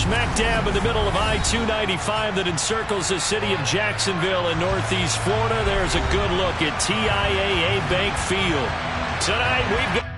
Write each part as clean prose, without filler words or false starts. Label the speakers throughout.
Speaker 1: Smack dab in the middle of I-295 that encircles the city of Jacksonville in northeast Florida. There's a good look at TIAA Bank Field. Tonight we've got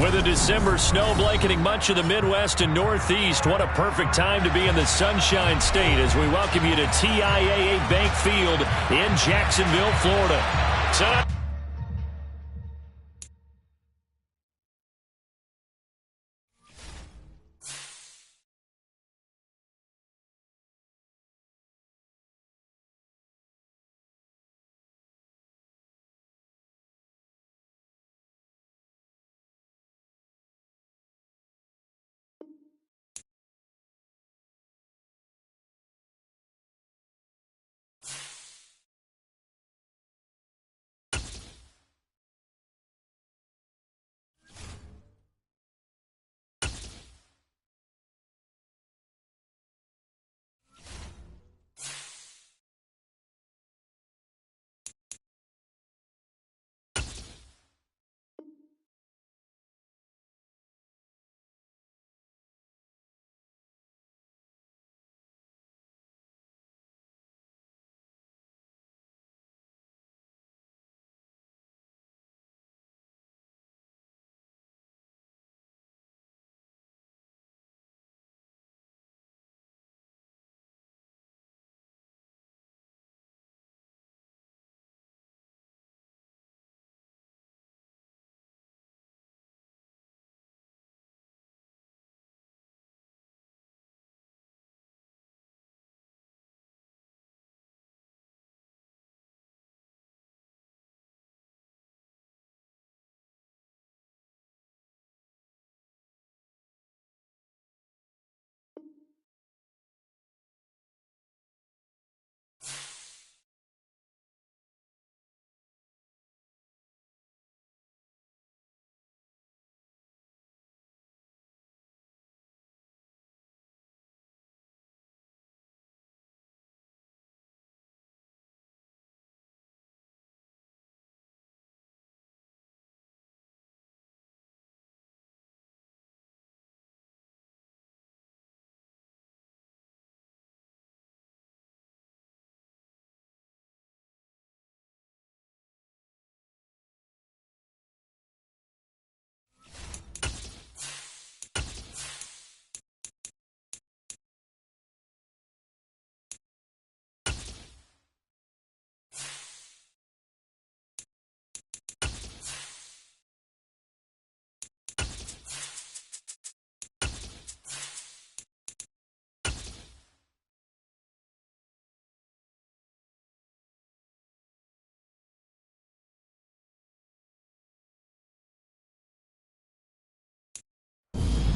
Speaker 1: with a December snow blanketing much of the Midwest and Northeast. What a perfect time to be in the Sunshine State as we welcome you to TIAA Bank Field in Jacksonville, Florida. Tonight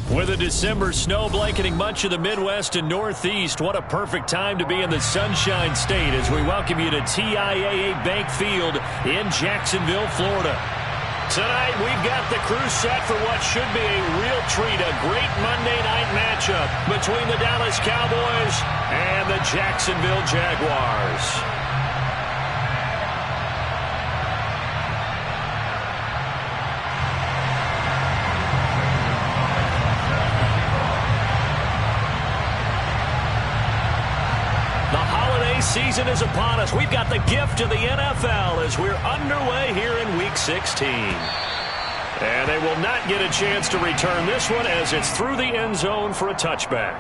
Speaker 1: With a December snow blanketing much of the Midwest and Northeast, what a perfect time to be in the Sunshine State as we welcome you to TIAA Bank Field in Jacksonville, Florida. Tonight, we've got the crew set for what should be a real treat, a great Monday night matchup between the Dallas Cowboys and the Jacksonville Jaguars. Season is upon us. We've got the gift of the NFL as we're underway here in Week 16. And they will not get a chance to return this one as it's through the end zone for a touchback.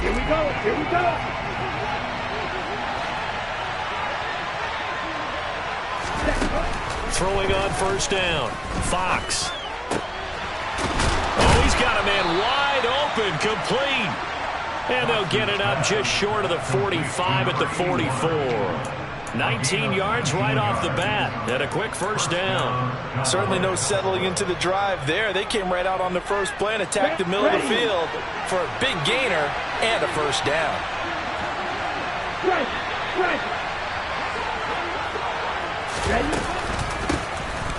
Speaker 2: Here we go. Here we go.
Speaker 1: Throwing on first down. Fox. Oh, he's got a man wide open, complete. And they'll get it up just short of the 45 at the 44. 19 yards right off the bat and a quick first down.
Speaker 3: Certainly no settling into the drive there. They came right out on the first play and attacked the middle of the field for a big gainer and a first down.
Speaker 2: Ready?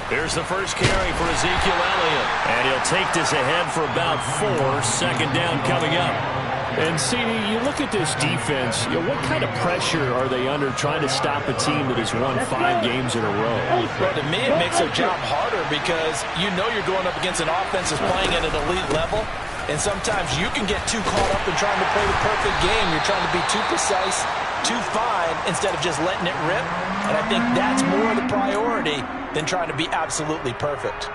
Speaker 1: Here's the first carry for Ezekiel Elliott. And he'll take this ahead for about 4. Second down coming up.
Speaker 4: And, CD, you look at this defense, what kind of pressure are they under trying to stop a team that has won 5 games in a row?
Speaker 3: Well, to me, it makes their job harder because you know you're going up against an offense that's playing at an elite level. And sometimes you can get too caught up in trying to play the perfect game. You're trying to be too precise, too fine, instead of just letting it rip. And I think that's more the priority than trying to be absolutely perfect.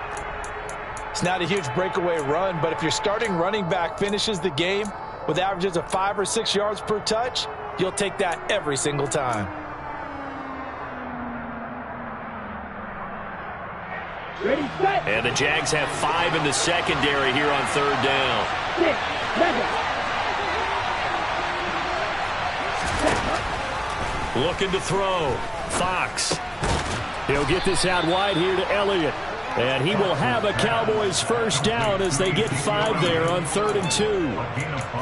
Speaker 3: It's not a huge breakaway run, but if your starting running back finishes the game with averages of 5 or 6 yards per touch, you'll take that every single time.
Speaker 2: Ready, set.
Speaker 1: And the Jags have 5 in the secondary here on third down.
Speaker 2: 6, 7.
Speaker 1: Looking to throw. Fox.
Speaker 4: He'll get this out wide here to Elliott. And he will have a Cowboys first down as they get 5 there on 3rd and 2.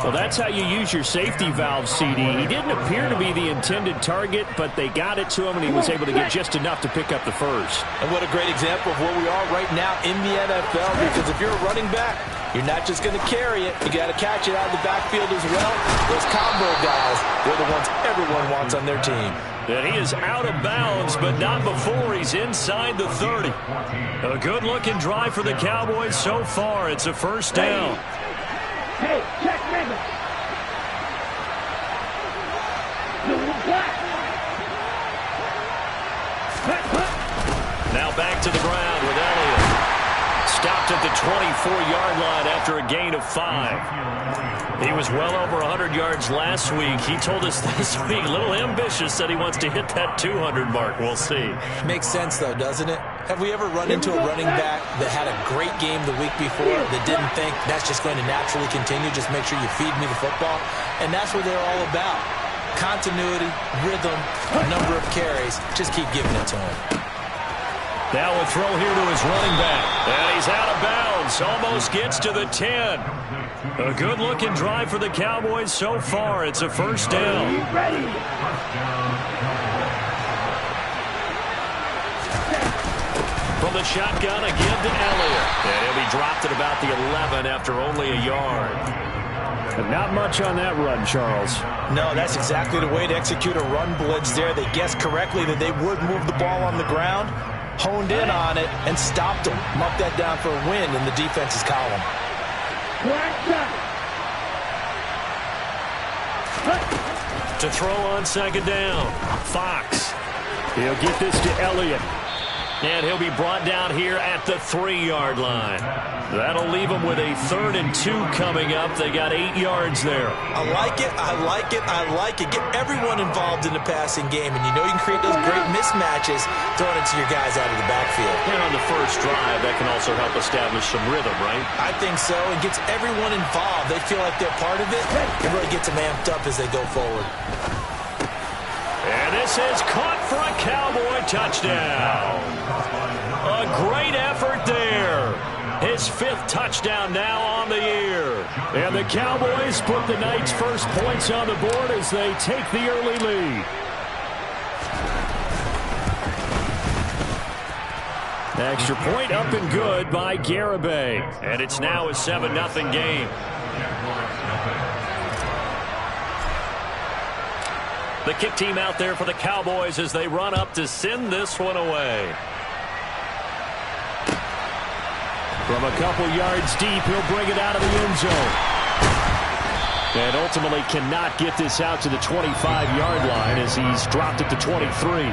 Speaker 4: Well, that's how you use your safety valve, CD. He didn't appear to be the intended target, but they got it to him, and he was able to get just enough to pick up the first.
Speaker 3: And what a great example of where we are right now in the NFL, because if you're a running back, you're not just going to carry it. You got to catch it out of the backfield as well. Those combo guys, they're the ones everyone wants on their team.
Speaker 1: And he is out of bounds, but not before he's inside the 30. A good-looking drive for the Cowboys so far. It's a first down.
Speaker 2: Hey, check, man.
Speaker 1: Now back to the ground with Elliott. Stopped at the 24-yard line after a gain of 5. He was well over 100 yards last week. He told us this week, a little ambitious, said he wants to hit that 200 mark. We'll see.
Speaker 3: Makes sense, though, doesn't it? Have we ever run into a running back that had a great game the week before that didn't think that's just going to naturally continue? Just make sure you feed me the football. And that's what they're all about. Continuity, rhythm, number of carries. Just keep giving it to him.
Speaker 1: Now a throw here to his running back. And he's out of bounds. Almost gets to the 10. A good-looking drive for the Cowboys so far. It's a first down. From the shotgun again to Elliott. And he'll be dropped at about the 11 after only a yard.
Speaker 4: And not much on that run, Charles.
Speaker 3: No, that's exactly the way to execute a run blitz there. They guessed correctly that they would move the ball on the ground, honed in on it, and stopped them. Marked that down for a win in the defense's column.
Speaker 1: To throw on second down. Fox.
Speaker 4: He'll get this to Elliott.
Speaker 1: And he'll be brought down here at the 3-yard line. That'll leave them with a 3rd and 2 coming up. They got 8 yards there.
Speaker 3: I like it, I like it, I like it. Get everyone involved in the passing game, and you know you can create those great mismatches throwing it to your guys out of the backfield.
Speaker 1: And on the first drive, that can also help establish some rhythm, right?
Speaker 3: I think so. It gets everyone involved. They feel like they're part of it. It really gets them amped up as they go forward.
Speaker 1: And this is caught for a Cowboy touchdown. A great effort there. His 5th touchdown now on the year. And the Cowboys put the night's first points on the board as they take the early lead. Extra point up and good by Garibay. And it's now a 7-0 game. The kick team out there for the Cowboys as they run up to send this one away. From a couple yards deep, he'll bring it out of the end zone. And ultimately cannot get this out to the 25-yard line as he's dropped it to 23.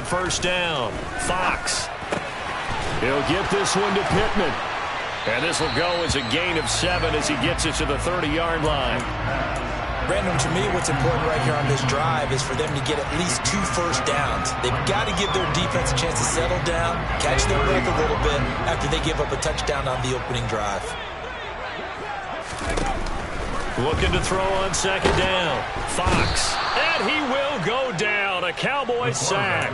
Speaker 1: First down, Fox. He'll get this one to Pittman. And this will go as a gain of 7 as he gets it to the 30-yard line.
Speaker 3: Brandon, to me, what's important right here on this drive is for them to get at least 2 first downs. They've got to give their defense a chance to settle down, catch their breath a little bit after they give up a touchdown on the opening drive.
Speaker 1: Looking to throw on 2nd down. Fox. And he will go down. A Cowboy sack.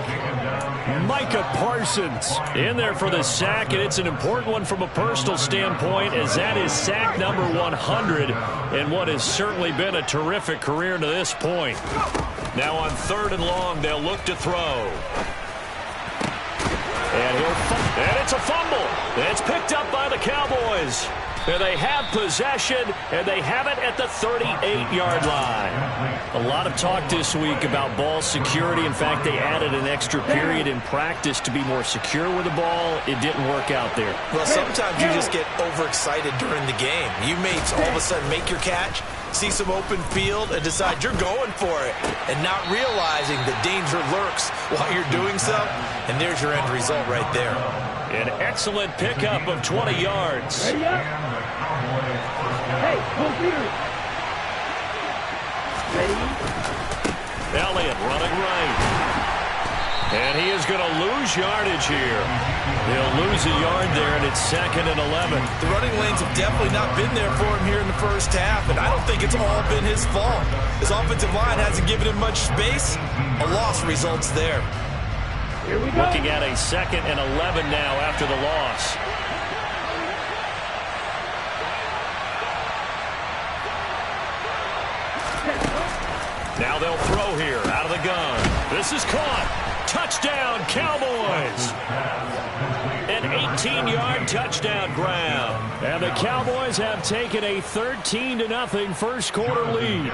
Speaker 1: Micah Parsons in there for the sack, and it's an important one from a personal standpoint as that is sack number 100 in what has certainly been a terrific career to this point. Now on 3rd and long, they'll look to throw. And it's a fumble. It's picked up by the Cowboys. And they have possession, and they have it at the 38-yard line. A lot of talk this week about ball security. In fact, they added an extra period in practice to be more secure with the ball. It didn't work out there.
Speaker 3: Well, sometimes you just get overexcited during the game. You may all of a sudden make your catch, see some open field, and decide you're going for it, and not realizing the danger lurks while you're doing so, and there's your end result right there.
Speaker 1: An excellent pickup of 20 yards.
Speaker 2: Ready up? Hey, full clear. Ready?
Speaker 1: Elliott running right. And he is going to lose yardage here. He'll lose a yard there, and it's 2nd and 11.
Speaker 3: The running lanes have definitely not been there for him here in the first half, and I don't think it's all been his fault. His offensive line hasn't given him much space. A loss results there.
Speaker 2: Here we go.
Speaker 1: Looking at a 2nd and 11 now after the loss. Now they'll throw here out of the gun. This is caught. Touchdown, Cowboys. An 18-yard touchdown grab. And the Cowboys have taken a 13-0 first quarter lead.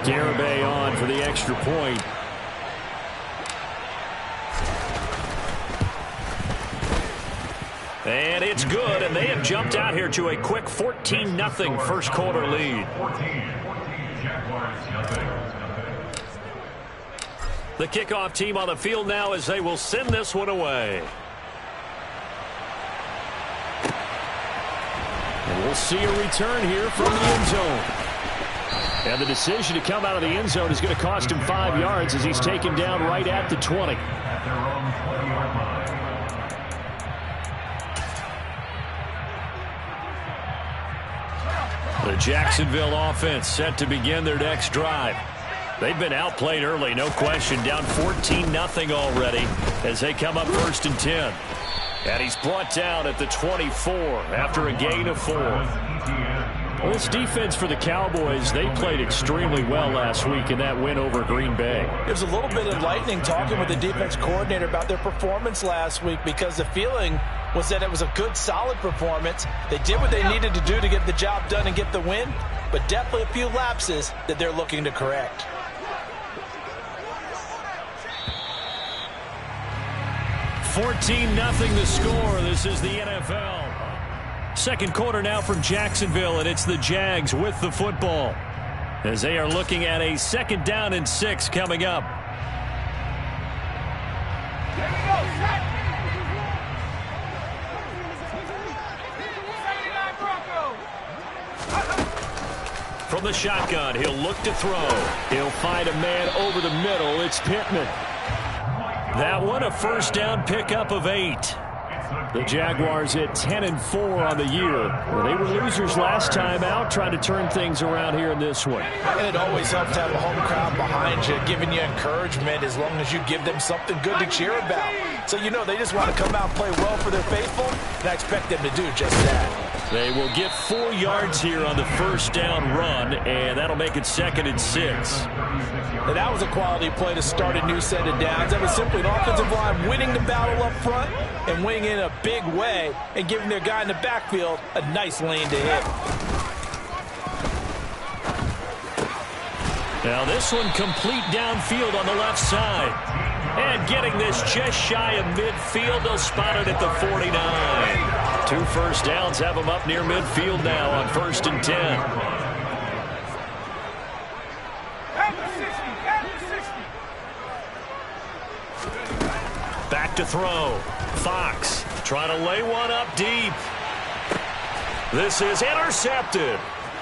Speaker 1: Garibay on for the extra point. And it's good, and they have jumped out here to a quick 14-0 first quarter lead. The kickoff team on the field now as they will send this one away. And we'll see a return here from the end zone. And the decision to come out of the end zone is going to cost him 5 yards as he's taken down right at the 20. The Jacksonville offense set to begin their next drive. They've been outplayed early, no question. Down 14-0 already as they come up 1st and 10. And he's brought down at the 24 after a gain of 4. Well, this defense for the Cowboys, they played extremely well last week in that win over Green Bay.
Speaker 3: There's a little bit of lightning talking with the defense coordinator about their performance last week because the feeling was that it was a good, solid performance. They did what they needed to do to get the job done and get the win, but definitely a few lapses that they're looking to correct.
Speaker 1: $14-0 the score. This is the NFL. Second quarter now from Jacksonville, and it's the Jags with the football as they are looking at a 2nd down and 6 coming up. From the shotgun, he'll look to throw. He'll find a man over the middle. It's Pittman. That one, a 1st down pickup of 8. The Jaguars at 10-4 on the year. Well, they were losers last time out, trying to turn things around here in this one.
Speaker 3: And it always helps to have a home crowd behind you, giving you encouragement as long as you give them something good to cheer about. So you know they just want to come out and play well for their faithful, and I expect them to do just that.
Speaker 1: They will get 4 yards here on the 1st down run, and that'll make it 2nd and 6.
Speaker 3: And that was a quality play to start a new set of downs. That was simply an offensive line winning the battle up front and winning in a big way and giving their guy in the backfield a nice lane to hit.
Speaker 1: Now this one complete downfield on the left side. And getting this just shy of midfield, they'll spot it at the 49. 2 1st downs have them up near midfield now on 1st and 10. Back to throw. Fox trying to lay one up deep. This is intercepted.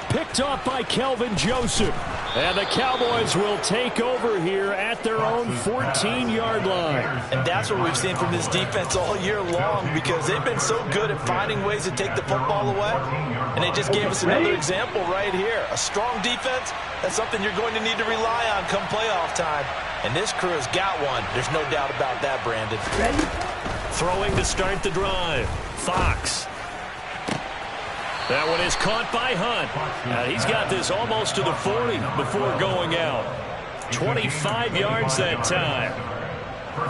Speaker 1: Picked off by Kelvin Joseph. And the Cowboys will take over here at their own 14-yard line.
Speaker 3: And that's what we've seen from this defense all year long, because they've been so good at finding ways to take the football away. And they just gave us another example right here. A strong defense, that's something you're going to need to rely on come playoff time. And this crew has got one. There's no doubt about that, Brandon.
Speaker 1: Ready? Throwing to start the drive. Fox. That one is caught by Hunt. He's got this almost to the 40 before going out. 25 yards that time.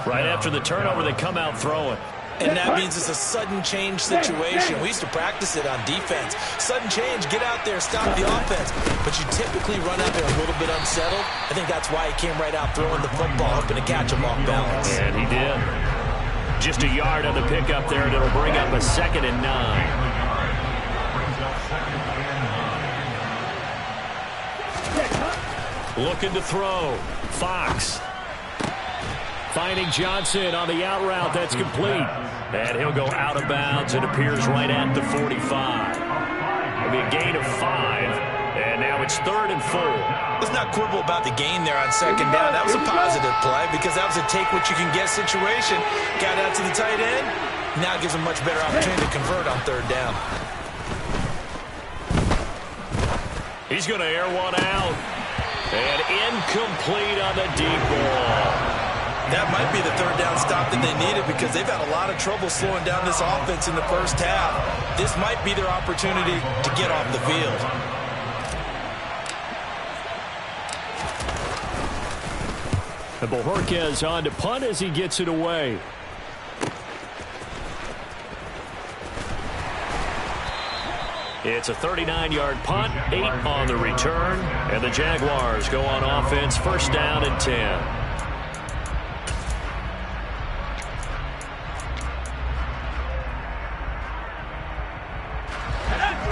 Speaker 1: Right after the turnover, they come out throwing.
Speaker 3: And that means it's a sudden change situation. We used to practice it on defense. Sudden change, get out there, stop the offense. But you typically run out there a little bit unsettled. I think that's why he came right out throwing the football, hoping to catch him off balance.
Speaker 1: And he did. Just a yard on the pickup there, and it'll bring up a 2nd and 9. Looking to throw. Fox. Finding Johnson on the out route. That's complete. And he'll go out of bounds. It appears right at the 45. It'll be a gain of 5. And now it's 3rd and 4.
Speaker 3: Let's not quibble about the gain there on 2nd down. That was a positive play because that was a take-what-you-can-get situation. Got out to the tight end. Now it gives them much better opportunity to convert on 3rd down.
Speaker 1: He's going to air one out. And incomplete on the deep ball.
Speaker 3: That might be the 3rd down stop that they needed because they've had a lot of trouble slowing down this offense in the first half. This might be their opportunity to get off the field.
Speaker 1: And Bojorquez on to punt as he gets it away. It's a 39-yard punt, 8 on the return, and the Jaguars go on offense, 1st down and 10.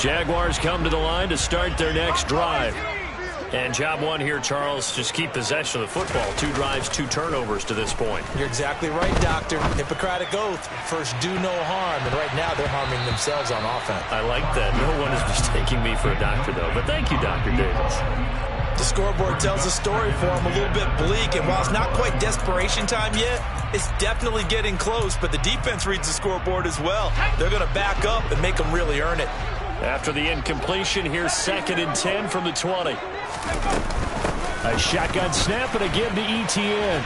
Speaker 1: Jaguars come to the line to start their next drive. And job one here, Charles, just keep possession of the football. 2 drives, 2 turnovers to this point.
Speaker 3: You're exactly right, Doctor. Hippocratic oath. First, do no harm. And right now, they're harming themselves on offense.
Speaker 1: I like that. No one is mistaking me for a doctor, though. But thank you, Dr. Davis.
Speaker 3: The scoreboard tells a story for them, a little bit bleak. And while it's not quite desperation time yet, it's definitely getting close. But the defense reads the scoreboard as well. They're going to back up and make them really earn it.
Speaker 1: After the incompletion, here's 2nd and 10 from the 20. A shotgun snap and a give to Etienne.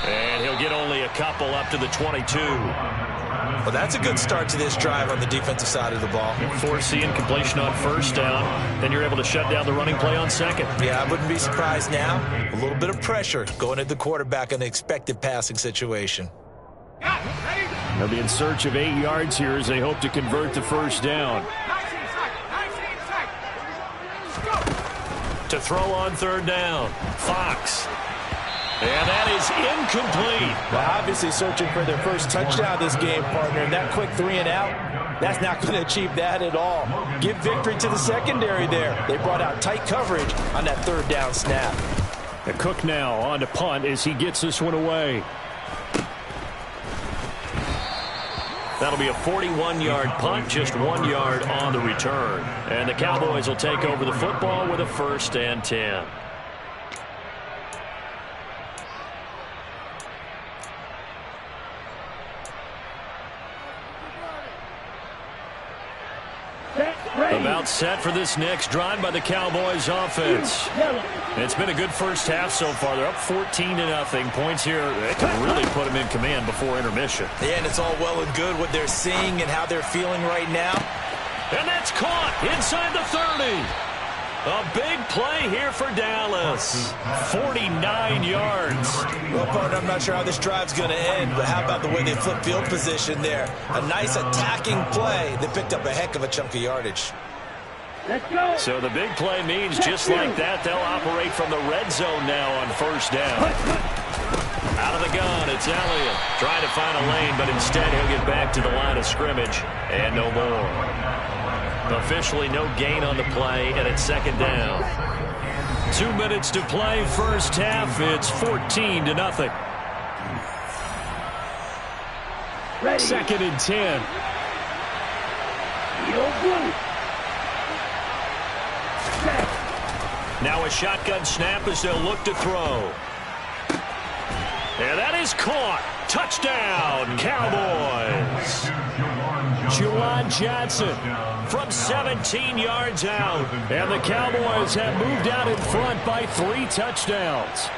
Speaker 1: And he'll get only a couple up to the 22.
Speaker 3: Well, that's a good start to this drive on the defensive side of the ball.
Speaker 1: Force the incompletion on 1st down. Then you're able to shut down the running play on 2nd.
Speaker 3: Yeah, I wouldn't be surprised now. A little bit of pressure going at the quarterback in the expected passing situation.
Speaker 4: They'll be in search of 8 yards here as they hope to convert the first down.
Speaker 1: To throw on third down, Fox. And that is incomplete.
Speaker 3: Well, obviously searching for their first touchdown this game, partner. And that quick 3 and out, that's not going to achieve that at all. Give victory to the secondary there. They brought out tight coverage on that third down snap.
Speaker 4: And Cook now on to punt as he gets this one away.
Speaker 1: That'll be a 41-yard punt, just 1 yard on the return. And the Cowboys will take over the football with a 1st and 10. About set for this next drive by the Cowboys offense. It's been a good first half so far. They're up 14-0. Points here, they can really put them in command before intermission.
Speaker 3: Yeah, and it's all well and good what they're seeing and how they're feeling right now.
Speaker 1: And that's caught inside the 30. A big play here for Dallas. 49 yards.
Speaker 3: Well, partner, I'm not sure how this drive's going to end, but how about the way they flip field position there? A nice attacking play that picked up a heck of a chunk of yardage.
Speaker 2: Let's go.
Speaker 1: So the big play means just like that, they'll operate from the red zone now on first down. Out of the gun, it's Elliott. Trying to find a lane, but instead he'll get back to the line of scrimmage. And no more. Officially no gain on the play, and it's second down. 2 minutes to play first half. It's 14-0.
Speaker 2: Ready.
Speaker 4: 2nd and 10.
Speaker 1: Now a shotgun snap as they'll look to throw. And that is caught. Touchdown, Cowboys.
Speaker 4: Juwan Johnson
Speaker 1: From 17 yards out.
Speaker 4: And the Cowboys have moved out in front by 3 touchdowns.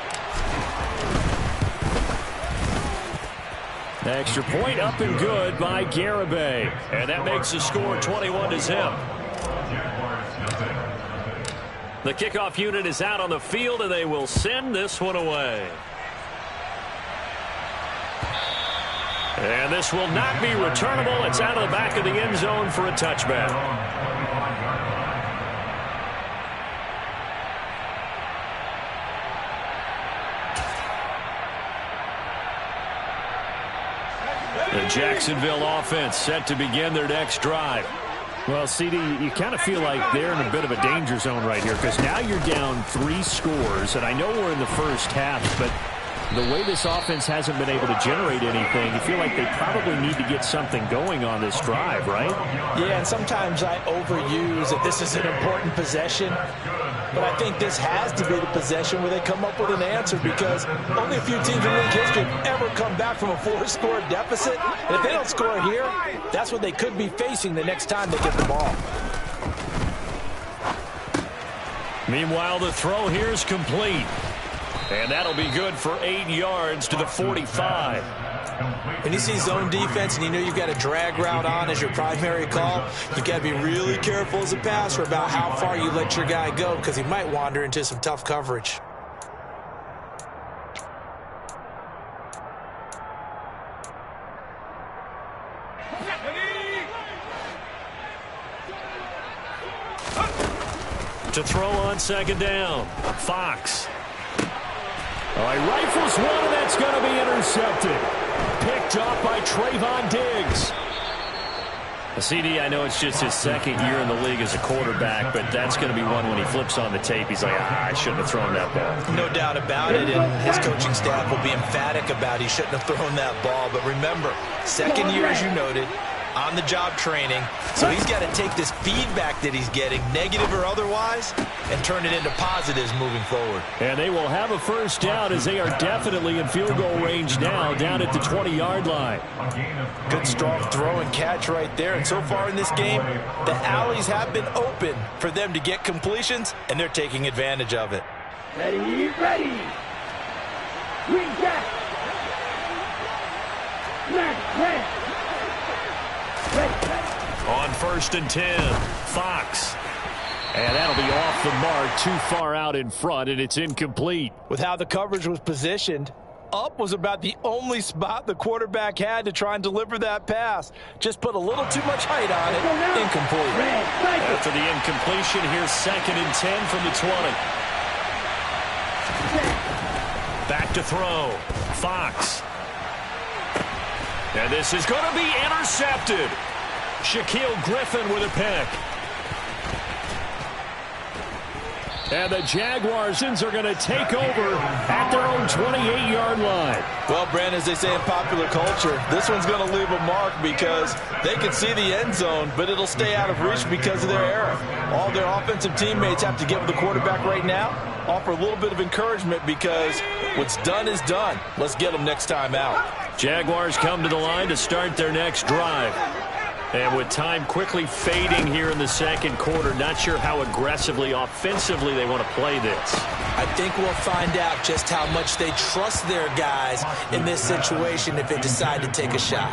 Speaker 4: Extra point up and good by Garibay.
Speaker 1: And that makes the score 21-0. The kickoff unit is out on the field, and they will send this one away. And this will not be returnable. It's out of the back of the end zone for a touchback. The Jacksonville offense set to begin their next drive.
Speaker 4: Well, CD, you kind of feel like they're in a bit of a danger zone right here because now you're down 3 scores, and I know we're in the first half, but the way this offense hasn't been able to generate anything, you feel like they probably need to get something going on this drive, right?
Speaker 3: Yeah, and sometimes I overuse that this is an important possession, but I think this has to be the possession where they come up with an answer because only a few teams in league history have ever come back from a 4-score deficit. And if they don't score here, that's what they could be facing the next time they get the ball.
Speaker 1: Meanwhile, the throw here is complete. And that'll be good for 8 yards to the 45.
Speaker 3: When you see zone defense and you know you've got a drag route on as your primary call, you've got to be really careful as a passer about how far you let your guy go because he might wander into some tough coverage.
Speaker 1: To throw on second down, Fox.
Speaker 4: All right, rifles one, and that's going to be intercepted. Picked off by Trayvon Diggs.
Speaker 1: CD, I know it's just his second year in the league as a quarterback, but that's going to be one when he flips on the tape. He's like, I shouldn't have thrown that ball.
Speaker 3: No doubt about it, and his coaching staff will be emphatic about he shouldn't have thrown that ball. But remember, second year, as you noted, on-the-job training. So he's got to take this feedback that he's getting, negative or otherwise, and turn it into positives moving forward.
Speaker 4: And they will have a first down as they are definitely in field goal range now, down at the 20-yard line.
Speaker 3: Good strong throw and catch right there. And so far in this game, the alleys have been open for them to get completions, and they're taking advantage of it.
Speaker 2: Ready, ready. Green jack. Red.
Speaker 1: On 1st and 10, Fox.
Speaker 4: And that'll be off the mark, too far out in front, and it's incomplete.
Speaker 3: With how the coverage was positioned, up was about the only spot the quarterback had to try and deliver that pass. Just put a little too much height on it. Incomplete.
Speaker 1: After the incompletion, here's 2nd and 10 from the 20. Back to throw. Fox. And this is going to be intercepted. Shaquille Griffin with a pick. And the Jaguars are going to take over at their own 28-yard line.
Speaker 3: Well, Brandon, as they say in popular culture, this one's going to leave a mark because they can see the end zone, but it'll stay out of reach because of their error. All their offensive teammates have to give the quarterback right now, offer a little bit of encouragement because what's done is done. Let's get them next time out.
Speaker 1: Jaguars come to the line to start their next drive. And with time quickly fading here in the second quarter, not sure how aggressively, offensively they want to play this.
Speaker 3: I think we'll find out just how much they trust their guys in this situation if they decide to take a shot.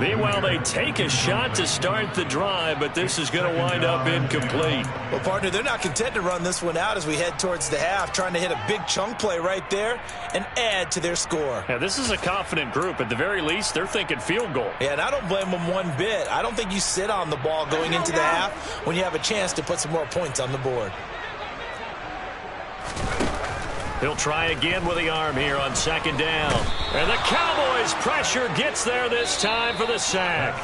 Speaker 1: Meanwhile, they take a shot to start the drive, but this is going to wind up incomplete.
Speaker 3: Well, partner, they're not content to run this one out as we head towards the half, trying to hit a big chunk play right there and add to their score.
Speaker 1: Yeah, this is a confident group. At the very least, they're thinking field goal.
Speaker 3: Yeah, and I don't blame them one bit. I don't think you sit on the ball going into the half when you have a chance to put some more points on the board.
Speaker 1: He'll try again with the arm here on 2nd down. And the Cowboys' pressure gets there this time for the sack.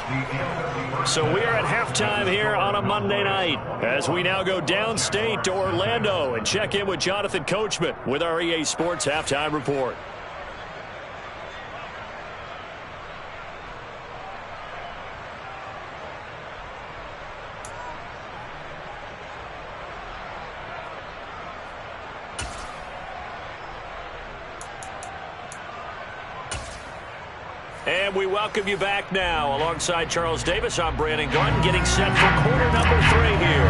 Speaker 1: So we are at halftime here on a Monday night as we now go downstate to Orlando and check in with Jonathan Coachman with our EA Sports Halftime Report. And we welcome you back now. Alongside Charles Davis, I'm Brandon Gordon, getting set for quarter number 3 here.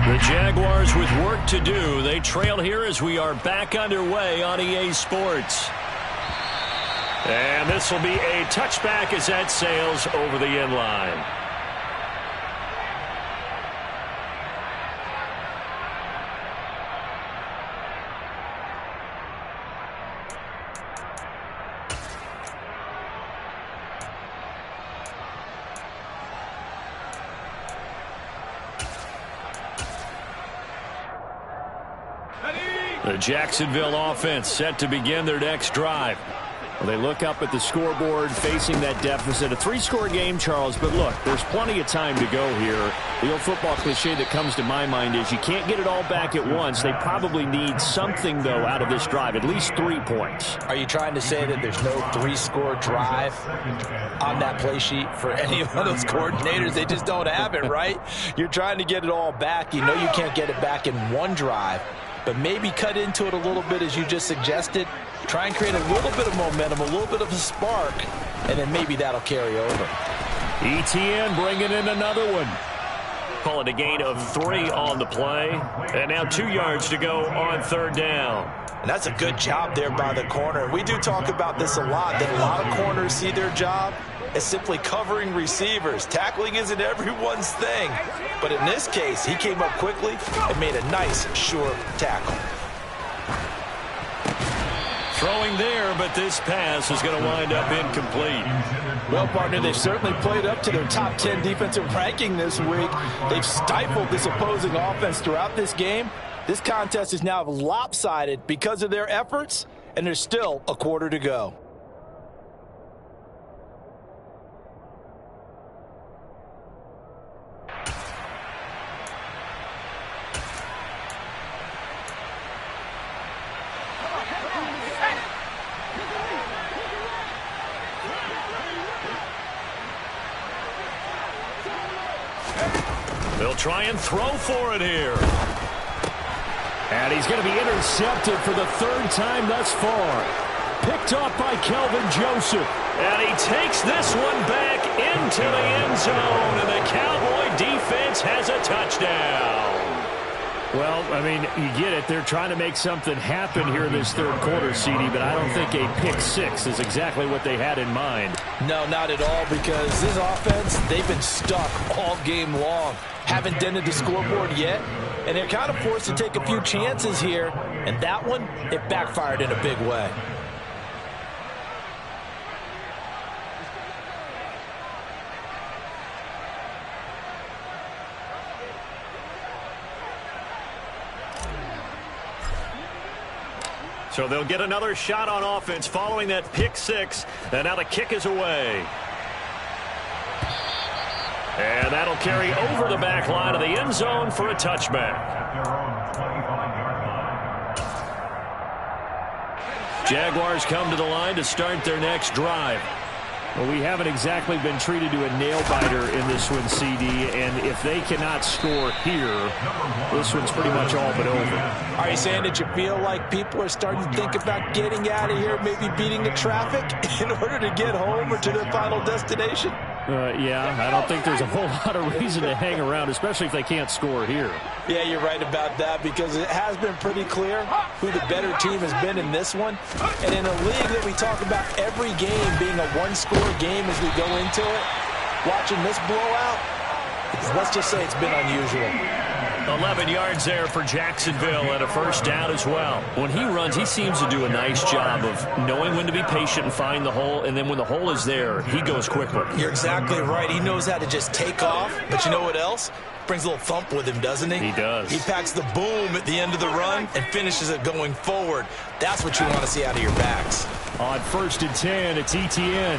Speaker 1: The Jaguars with work to do. They trail here as we are back underway on EA Sports. And this will be a touchback as that sails over the end line. The Jacksonville offense set to begin their next drive. Well, they look up at the scoreboard facing that deficit. A 3-score game, Charles, but look, there's plenty of time to go here. The old football cliche that comes to my mind is you can't get it all back at once. They probably need something, though, out of this drive, at least 3 points.
Speaker 3: Are you trying to say that there's no 3-score drive on that play sheet for any of those coordinators? They just don't have it, right? You're trying to get it all back. You know you can't get it back in one drive, but maybe cut into it a little bit as you just suggested. Try and create a little bit of momentum, a little bit of a spark, and then maybe that'll carry over.
Speaker 1: ETN bringing in another one. Call it a gain of 3 on the play. And now 2 yards to go on 3rd down.
Speaker 3: And that's a good job there by the corner. We do talk about this a lot, that a lot of corners see their job as simply covering receivers. Tackling isn't everyone's thing. But in this case, he came up quickly and made a nice, sure tackle.
Speaker 1: Throwing there, but this pass is going to wind up incomplete.
Speaker 3: Well, partner, they've certainly played up to their top 10 defensive ranking this week. They've stifled this opposing offense throughout this game. This contest is now lopsided because of their efforts, and there's still a quarter to go.
Speaker 1: They'll try and throw for it here. And he's going to be intercepted for the 3rd time thus far. Picked off by Kelvin Joseph. And he takes this one back into the end zone. And the Cowboy defense has a touchdown.
Speaker 4: Well, I mean, you get it. They're trying to make something happen here in this 3rd quarter, CD, but I don't think a pick 6 is exactly what they had in mind.
Speaker 3: No, not at all, because this offense, they've been stuck all game long. Haven't dented the scoreboard yet, and they're kind of forced to take a few chances here, and that one, it backfired in a big way.
Speaker 1: So they'll get another shot on offense following that pick six. And now the kick is away. And that'll carry over the back line of the end zone for a touchback. Jaguars come to the line to start their next drive.
Speaker 4: Well, we haven't exactly been treated to a nail-biter in this one, CD, and if they cannot score here, this one's pretty much all but over.
Speaker 3: Are you saying that you feel like people are starting to think about getting out of here, maybe beating the traffic in order to get home or to their final destination?
Speaker 4: Yeah, I don't think there's a whole lot of reason to hang around, especially if they can't score here.
Speaker 3: Yeah, you're right about that, because it has been pretty clear who the better team has been in this one. And in a league that we talk about every game being a one-score game as we go into it, watching this blowout, let's just say it's been unusual.
Speaker 1: 11 yards there for Jacksonville and a first down as well. When he runs, he seems to do a nice job of knowing when to be patient and find the hole, and then when the hole is there, he goes quickly.
Speaker 3: You're exactly right. He knows how to just take off, but you know what else? Brings a little thump with him, doesn't he?
Speaker 1: He does.
Speaker 3: He packs the boom at the end of the run and finishes it going forward. That's what you want to see out of your backs.
Speaker 4: On 1st and 10, it's ETN.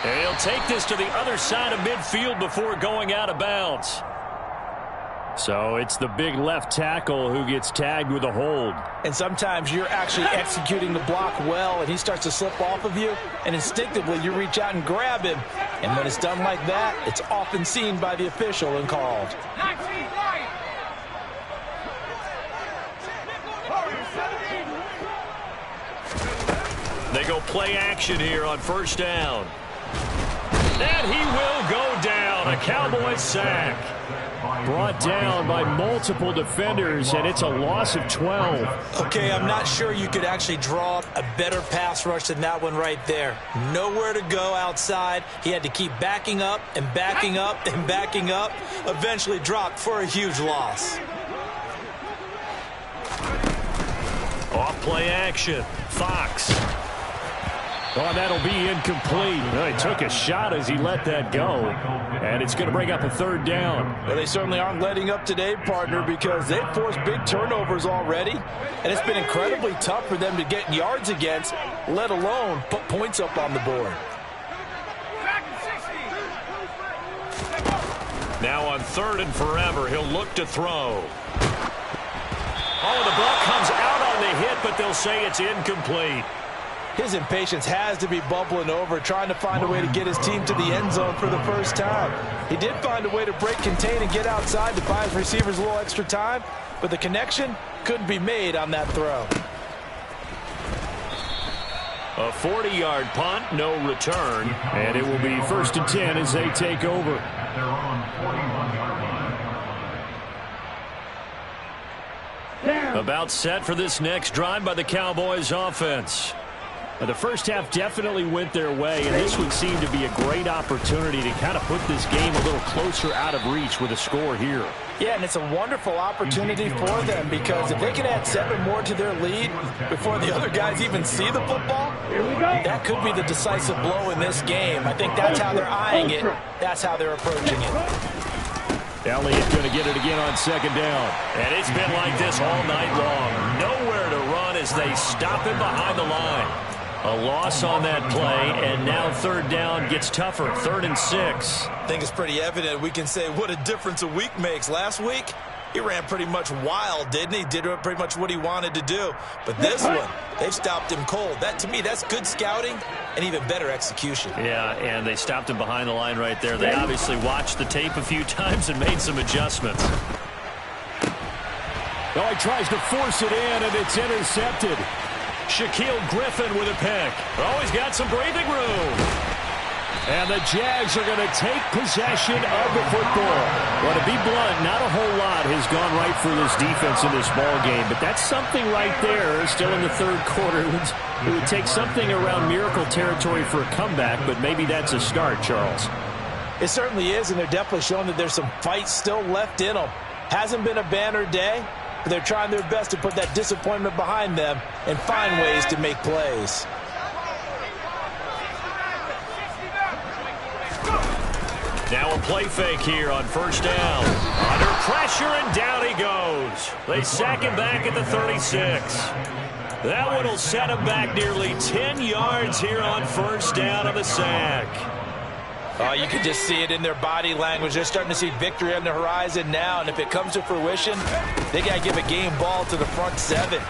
Speaker 1: And he'll take this to the other side of midfield before going out of bounds.
Speaker 4: So it's the big left tackle who gets tagged with a hold.
Speaker 3: And sometimes you're actually executing the block well, and he starts to slip off of you, and instinctively you reach out and grab him. And when it's done like that, it's often seen by the official and called.
Speaker 1: They go play action here on first down. And he will go down. A Cowboys sack.
Speaker 4: Brought down by multiple defenders, and it's a loss of 12.
Speaker 3: Okay, I'm not sure you could actually draw up a better pass rush than that one right there. Nowhere to go outside. He had to keep backing up and backing up and backing up. Eventually dropped for a huge loss.
Speaker 1: Off play action. Fox.
Speaker 4: Oh, that'll be incomplete. Well, he took a shot as he let that go, and it's going to bring up a third down.
Speaker 3: Well, they certainly aren't letting up today, partner, because they've forced big turnovers already, and it's been incredibly tough for them to get yards against, let alone put points up on the board.
Speaker 1: Now on 3rd and forever, he'll look to throw. Oh, the ball comes out on the hit, but they'll say it's incomplete.
Speaker 3: His impatience has to be bubbling over, trying to find a way to get his team to the end zone for the first time. He did find a way to break contain and get outside to buy his receivers a little extra time, but the connection couldn't be made on that throw.
Speaker 1: A 40-yard punt, no return.
Speaker 4: And it will be 1st and 10 as they take over.
Speaker 1: About set for this next drive by the Cowboys offense.
Speaker 4: The first half definitely went their way, and this would seem to be a great opportunity to kind of put this game a little closer out of reach with a score here.
Speaker 3: Yeah, and it's a wonderful opportunity for them, because if they can add 7 more to their lead before the other guys even see the football, that could be the decisive blow in this game. I think that's how they're eyeing it. That's how they're approaching it.
Speaker 4: Elliott going to get it again on 2nd down.
Speaker 1: And it's been like this all night long. Nowhere to run as they stop him behind the line. A loss on that play, and now 3rd down gets tougher. 3rd and 6.
Speaker 3: I think it's pretty evident. We can say what a difference a week makes. Last week, he ran pretty much wild, didn't he? Did pretty much what he wanted to do. But this one, they've stopped him cold. That, to me, that's good scouting and even better execution.
Speaker 1: Yeah, and they stopped him behind the line right there. They obviously watched the tape a few times and made some adjustments.
Speaker 4: Oh, he tries to force it in, and it's intercepted.
Speaker 1: Shaquille Griffin with a pick. Oh, he's got some breathing room.
Speaker 4: And the Jags are going to take possession of the football. Well, to be blunt, not a whole lot has gone right for this defense in this ball game, but that's something right there. Still in the 3rd quarter. It would take something around miracle territory for a comeback, but maybe that's a start, Charles.
Speaker 3: It certainly is, and they're definitely showing that there's some fight still left in them. Hasn't been a banner day, but they're trying their best to put that disappointment behind them and find ways to make plays.
Speaker 1: Now a play fake here on first down. Under pressure, and down he goes. They sack him back at the 36. That one will set him back nearly 10 yards here on first down on the sack.
Speaker 3: Oh, you can just see it in their body language. They're starting to see victory on the horizon now, and if it comes to fruition, they got to give a game ball to the front seven.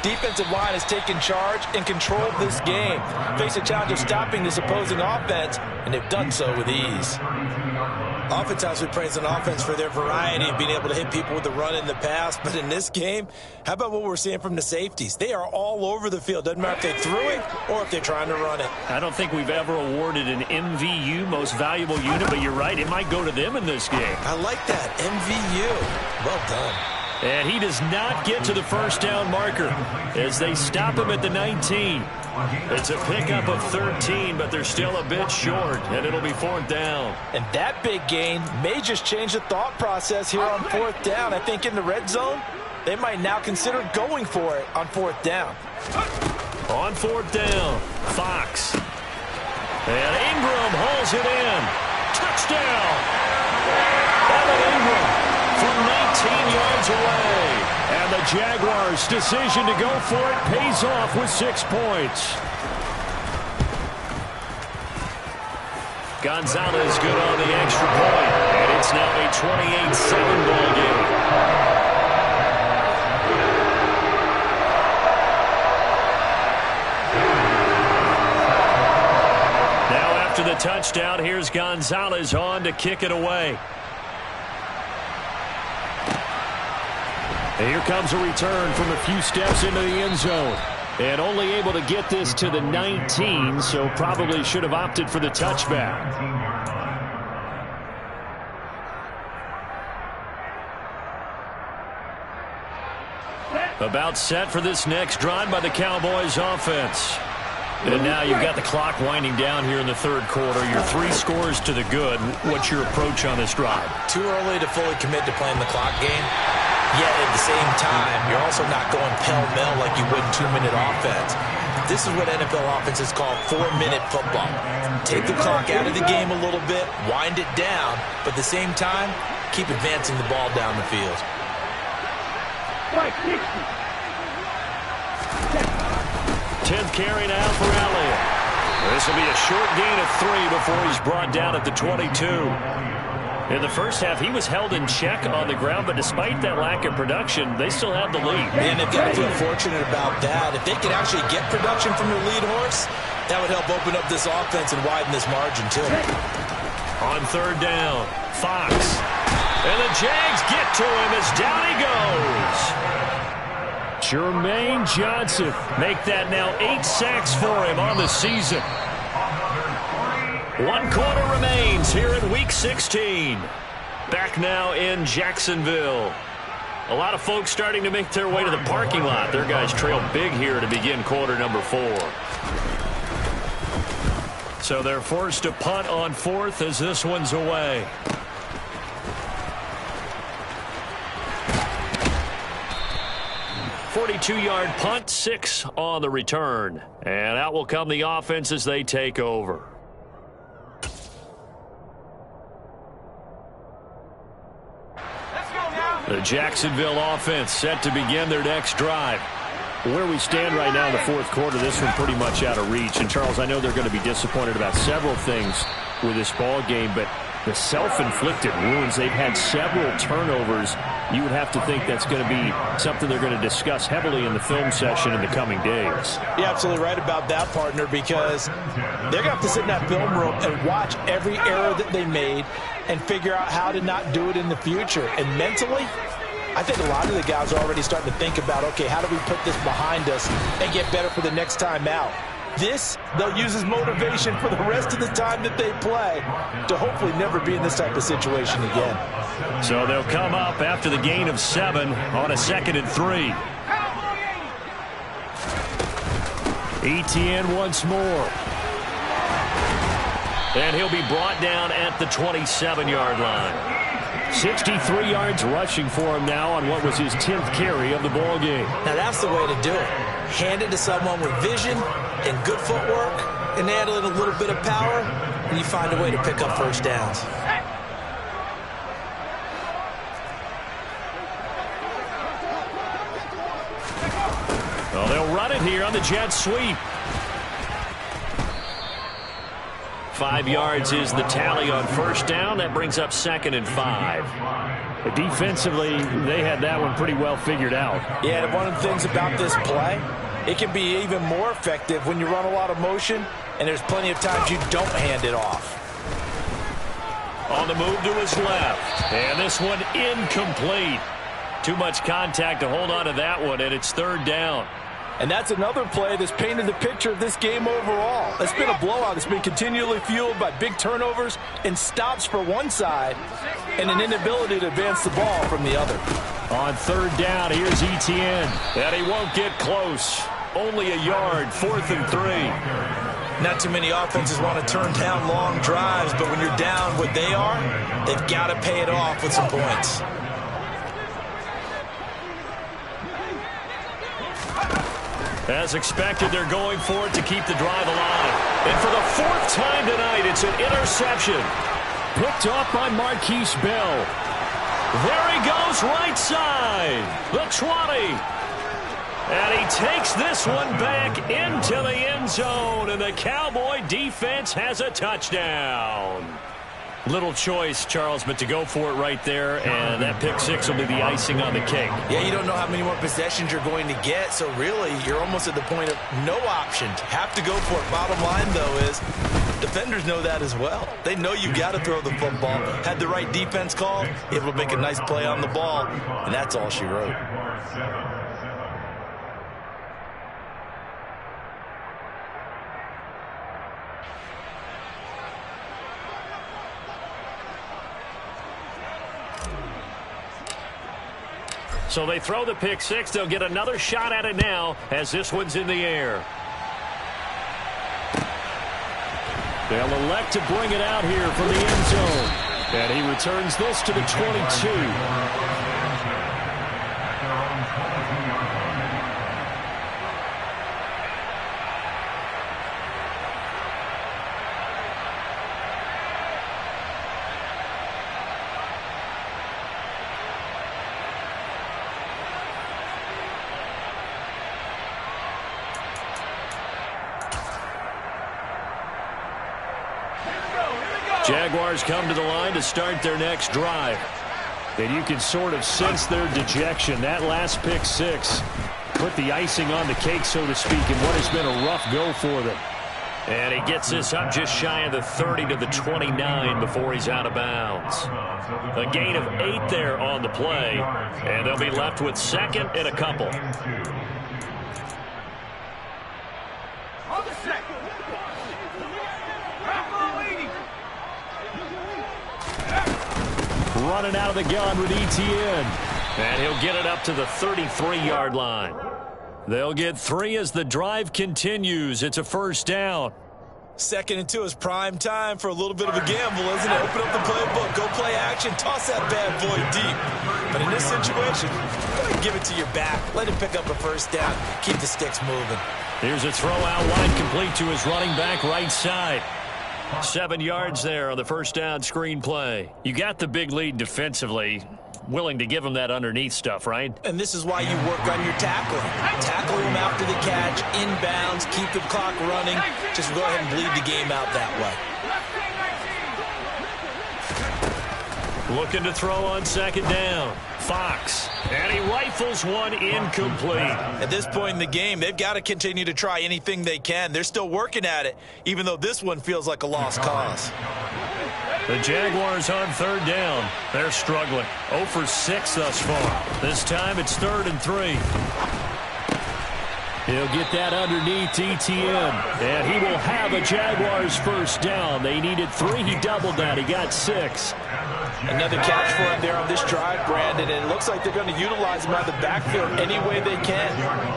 Speaker 3: Defensive line has taken charge and controlled this game. Face a challenge of stopping this opposing offense, and they've done so with ease.
Speaker 5: Oftentimes we praise an offense for their variety of being able to hit people with the run in the pass, but in this game, how about what we're seeing from the safeties? They are all over the field. Doesn't matter if they threw it or if they're trying to run it.
Speaker 1: I don't think we've ever awarded an MVU, most valuable unit, but you're right, it might go to them in this game.
Speaker 5: I like that, MVU. Well done.
Speaker 1: And he does not get to the first down marker as they stop him at the 19. It's a pickup of 13, but they're still a bit short, and it'll be 4th down.
Speaker 3: And that big gain may just change the thought process here on 4th down. I think in the red zone, they might now consider going for it on 4th down.
Speaker 1: On 4th down, Fox. And Ingram hauls it in. Touchdown! Evan Ingram from 19 yards away. And the Jaguars' decision to go for it pays off with 6 points. Gonzalez good on the extra point. And it's now a 28-7 ball game. Now after the touchdown, here's Gonzalez on to kick it away. And here comes a return from a few steps into the end zone. And only able to get this to the 19, so probably should have opted for the touchback. About set for this next drive by the Cowboys offense. And now you've got the clock winding down here in the 3rd quarter. Your 3 scores to the good. What's your approach on this drive?
Speaker 5: Too early to fully commit to playing the clock game. Yet at the same time, you're also not going pell-mell like you would in 2-minute offense. This is what NFL offenses call 4-minute football. Take the clock out of the game a little bit, wind it down, but at the same time, keep advancing the ball down the field.
Speaker 1: 10th carry now for Elliott. This will be a short gain of 3 before he's brought down at the 22. In the first half, he was held in check on the ground, but despite that lack of production, they still have the lead.
Speaker 5: And they've got to feel fortunate about that. If they could actually get production from their lead horse, that would help open up this offense and widen this margin, too.
Speaker 1: On 3rd down, Fox. And the Jags get to him as down he goes. Jermaine Johnson make that now 8 sacks for him on the season. 1 quarter remains here in Week 16. Back now in Jacksonville. A lot of folks starting to make their way to the parking lot. Their guys trail big here to begin quarter number 4. So they're forced to punt on 4th as this one's away. .42-yard punt, 6 on the return. And out will come the offense as they take over. The Jacksonville offense set to begin their next drive. Where we stand right now in the 4th quarter, this one pretty much out of reach. And, Charles, I know they're going to be disappointed about several things with this ball game, but the self-inflicted wounds, they've had several turnovers. You would have to think that's going to be something they're going to discuss heavily in the film session in the coming days.
Speaker 3: You're absolutely right about that, partner, because they're going to have to sit in that film room and watch every error that they made and figure out how to not do it in the future. And mentally, I think a lot of the guys are already starting to think about, okay, how do we put this behind us and get better for the next time out? This, they'll use as motivation for the rest of the time that they play to hopefully never be in this type of situation again.
Speaker 1: So they'll come up after the gain of 7 on a 2nd and 3. Etienne once more. And he'll be brought down at the 27-yard line.
Speaker 4: 63 yards rushing for him now on what was his 10th carry of the ball game.
Speaker 3: Now that's the way to do it. Hand it to someone with vision and good footwork, and add in a little bit of power, and you find a way to pick up first downs.
Speaker 4: Well, they'll run it here on the jet sweep. 5 yards is the tally on first down. That brings up 2nd and 5. But defensively, they had that one pretty well figured out.
Speaker 3: Yeah, and one of the things about this play, it can be even more effective when you run a lot of motion, and there's plenty of times you don't hand it off.
Speaker 4: On the move to his left. And this one incomplete. Too much contact to hold on to that one, and it's 3rd down.
Speaker 3: And that's another play that's painted the picture of this game overall. It's been a blowout. It's been continually fueled by big turnovers and stops for one side and an inability to advance the ball from the other.
Speaker 4: On 3rd down, here's Etienne. And he won't get close. Only a yard, 4th and 3.
Speaker 3: Not too many offenses want to turn down long drives, but when you're down what they are, they've got to pay it off with some points.
Speaker 4: As expected, they're going for it to keep the drive alive. And for the 4th time tonight, it's an interception. Picked off by Marquise Bell. There he goes, right side. The 20. And he takes this one back into the end zone. And the Cowboy defense has a touchdown. Little choice, Charles, but to go for it right there, and that pick six will be the icing on the cake.
Speaker 3: Yeah, you don't know how many more possessions you're going to get, so really you're almost at the point of no options. Have to go for it. Bottom line, though, is defenders know that as well. They know you got to throw the football. Had the right defense call, able to make a nice play on the ball, and that's all she wrote.
Speaker 4: So they throw the pick six. They'll get another shot at it now as this one's in the air. They'll elect to bring it out here from the end zone. And he returns this to the 22. Jaguars come to the line to start their next drive. And you can sort of sense their dejection. That last pick six put the icing on the cake, so to speak, in what has been a rough go for them. And he gets this up just shy of the 30 to the 29 before he's out of bounds. A gain of 8 there on the play, and they'll be left with second and a couple. Running out of the gun with Etienne. And he'll get it up to the 33-yard line. They'll get 3 as the drive continues. It's a first down.
Speaker 3: 2nd and 2 is prime time for a little bit of a gamble, isn't it? Open up the playbook, go play action, toss that bad boy deep. But in this situation, go ahead and give it to your back. Let him pick up a first down. Keep the sticks moving.
Speaker 4: Here's a throw out wide, complete to his running back right side. 7 yards there on the first down screen play. You got the big lead defensively. Willing to give him that underneath stuff, right?
Speaker 3: And this is why you work on your tackling. Tackle him after the catch, inbounds, keep the clock running. Just go ahead and bleed the game out that
Speaker 4: way. Looking to throw on second down. Fox. And he rifles one incomplete.
Speaker 3: At this point in the game, they've got to continue to try anything they can. They're still working at it, even though this one feels like a lost cause.
Speaker 4: The Jaguars on third down. They're struggling. 0 for 6 thus far. This time it's 3rd and 3. He'll get that underneath Etienne. And he will have a Jaguars first down. They needed 3. He doubled that. He got 6.
Speaker 3: Another catch for him there on this drive, Brandon, and it looks like they're going to utilize him out of the backfield any way they can.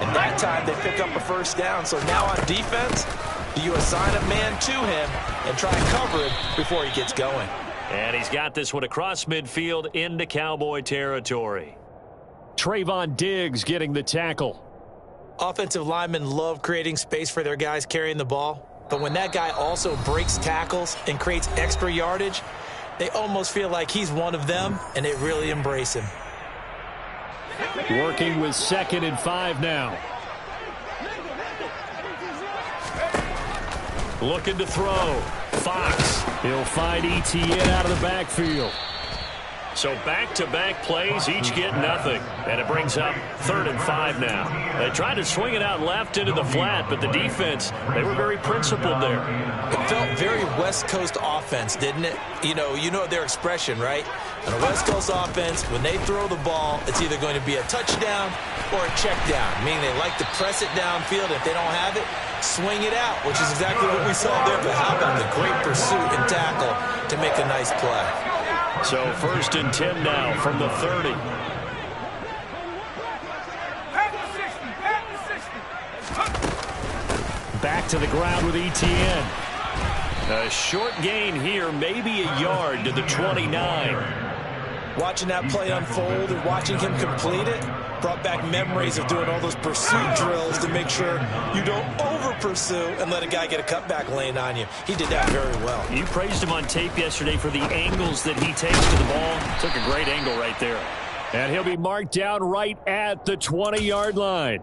Speaker 3: And that time they pick up a first down. So now on defense, do you assign a man to him and try and cover him before he gets going?
Speaker 1: And he's got this one across midfield into Cowboy territory.
Speaker 4: Trayvon Diggs getting the tackle.
Speaker 3: Offensive linemen love creating space for their guys carrying the ball. But when that guy also breaks tackles and creates extra yardage, they almost feel like he's one of them, and they really embrace him.
Speaker 4: Working with 2nd and 5 now.
Speaker 1: Looking to throw. Fox.
Speaker 4: He'll find ETN out of the backfield.
Speaker 1: So back-to-back plays, each get nothing. And it brings up 3rd and 5 now. They tried to swing it out left into the flat, but the defense, they were very principled there.
Speaker 3: It felt very West Coast offense, didn't it? You know their expression, right? On a West Coast offense, when they throw the ball, it's either going to be a touchdown or a check down, meaning they like to press it downfield. If they don't have it, swing it out, which is exactly what we saw there. But how about the great pursuit and tackle to make a nice play?
Speaker 1: So 1st and 10 now from the 30.
Speaker 4: Back to the ground with ETN.
Speaker 1: A short gain here, maybe a yard to the 29.
Speaker 3: Watching that play unfold and watching him complete it brought back memories of doing all those pursuit drills to make sure you don't over-pursue and let a guy get a cutback lane on you. He did that very well.
Speaker 1: You praised him on tape yesterday for the angles that he takes to the ball. Took a great angle right there.
Speaker 4: And he'll be marked down right at the 20-yard line.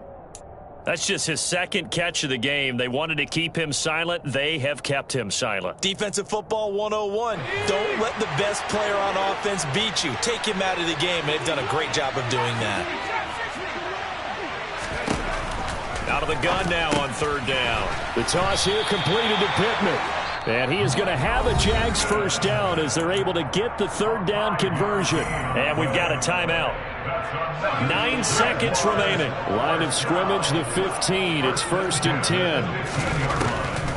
Speaker 1: That's just his 2nd catch of the game. They wanted to keep him silent. They have kept him silent.
Speaker 3: Defensive football 101. Don't let the best player on offense beat you. Take him out of the game. They've done a great job of doing that.
Speaker 1: Out of the gun now on 3rd down.
Speaker 4: The toss here completed to Pittman. And he is going to have a Jags 1st down as they're able to get the 3rd down conversion.
Speaker 1: And we've got a timeout. 9 seconds remaining.
Speaker 4: Line of scrimmage, the 15. It's 1st and 10.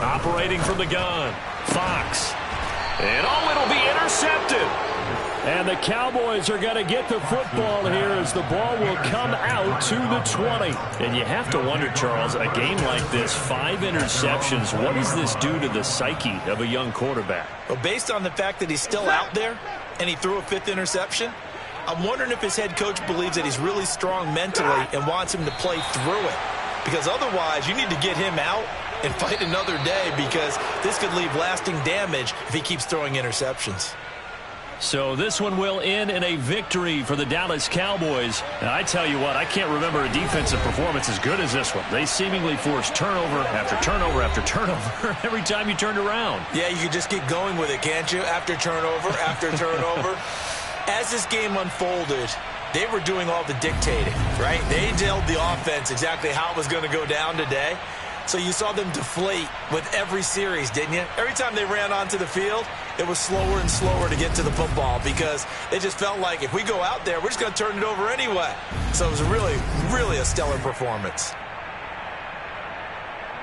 Speaker 1: Operating from the gun. Fox. And it'll be intercepted.
Speaker 4: And the Cowboys are going to get the football here as the ball will come out to the 20.
Speaker 1: And you have to wonder, Charles, a game like this, 5 interceptions, what does this do to the psyche of a young quarterback?
Speaker 3: Well, based on the fact that he's still out there and he threw a 5th interception, I'm wondering if his head coach believes that he's really strong mentally and wants him to play through it. Because otherwise, you need to get him out and fight another day, because this could leave lasting damage if he keeps throwing interceptions.
Speaker 1: So this one will end in a victory for the Dallas Cowboys. And I tell you what, I can't remember a defensive performance as good as this one. They seemingly forced turnover after turnover after turnover every time you turned around.
Speaker 3: Yeah, you can just keep going with it, can't you? After turnover, after turnover. As this game unfolded, they were doing all the dictating, right? They told the offense exactly how it was going to go down today. So you saw them deflate with every series, didn't you? Every time they ran onto the field, it was slower and slower to get to the football, because it just felt like if we go out there, we're just going to turn it over anyway. So it was really, really a stellar performance.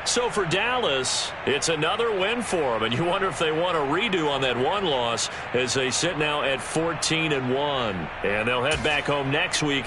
Speaker 1: So for Dallas, it's another win for them, and you wonder if they want a redo on that one loss as they sit now at 14-1. And they'll head back home next week.